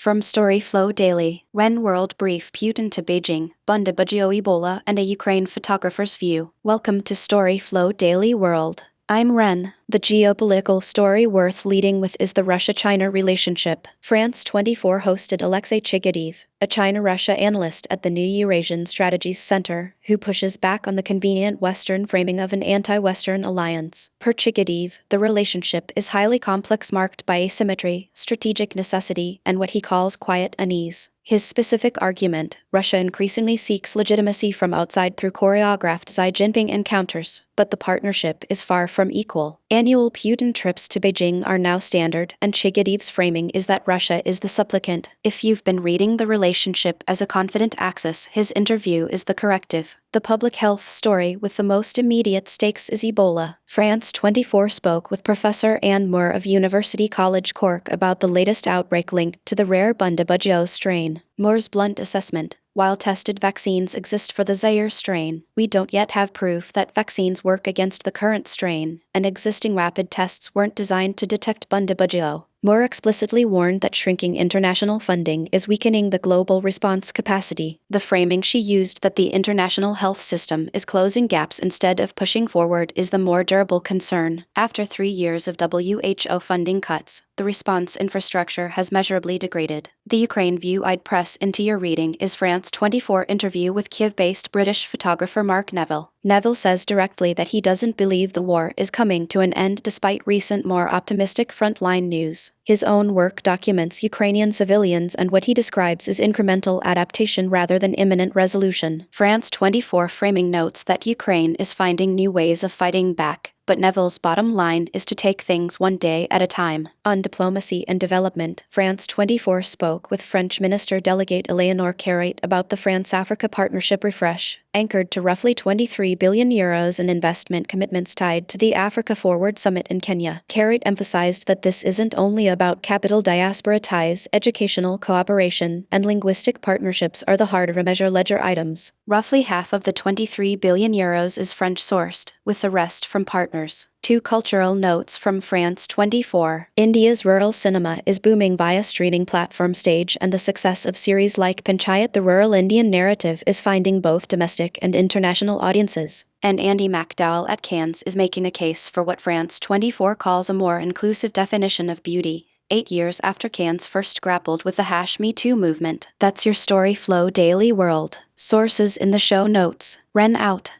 From Storyflo Daily, Wren World Brief Putin to Beijing, Bundibugyo Ebola and a Ukraine photographer's view. Welcome to Storyflo Daily World. I'm Wren. The geopolitical story worth leading with is the Russia-China relationship. France 24 hosted Aleksei Chigadaev, a China-Russia analyst at the new Eurasian Strategies Centre, who pushes back on the convenient Western framing of an anti-Western alliance. Per Chigadaev, the relationship is highly complex, marked by asymmetry, strategic necessity, and what he calls quiet unease. His specific argument: Russia increasingly seeks legitimacy from outside through choreographed Xi Jinping encounters, but the partnership is far from equal. Annual Putin trips to Beijing are now standard, and Chigadaev's framing is that Russia is the supplicant. If you've been reading the relationship as a confident axis, his interview is the corrective. The public health story with the most immediate stakes is Ebola. France 24 spoke with Professor Anne Moore of University College Cork about the latest outbreak linked to the rare Bundibugyo strain. Moore's blunt assessment: while tested vaccines exist for the Zaire strain, we don't yet have proof that vaccines work against the current strain, and existing rapid tests weren't designed to detect Bundibugyo. Moore explicitly warned that shrinking international funding is weakening the global response capacity. The framing she used, that the international health system is closing gaps instead of pushing forward, is the more durable concern. After 3 years of WHO funding cuts, the response infrastructure has measurably degraded. The Ukraine view I'd press into your reading is France 24 interview with Kiev-based British photographer Mark Neville. Neville says directly that he doesn't believe the war is coming to an end despite recent more optimistic frontline news. His own work documents Ukrainian civilians and what he describes as incremental adaptation rather than imminent resolution. France 24 framing notes that Ukraine is finding new ways of fighting back, but Neville's bottom line is to take things one day at a time. On diplomacy and development, France 24 spoke with French Minister Delegate Eleanor Carrot about the France-Africa Partnership refresh, anchored to roughly €23 billion in investment commitments tied to the Africa Forward Summit in Kenya. Carrot emphasized that this isn't only about capital diaspora ties. Educational cooperation and linguistic partnerships are the heart of a measure ledger items. Roughly half of the €23 billion is French-sourced, with the rest from partners. 2 cultural notes from France 24. India's rural cinema is booming via streaming platform Stage, and the success of series like Panchayat, the rural Indian narrative, is finding both domestic and international audiences. And Andy McDowell at Cannes is making a case for what France 24 calls a more inclusive definition of beauty, 8 years after Cannes first grappled with the #MeToo movement. That's your Storyflo Daily World. Sources in the show notes. Wren out.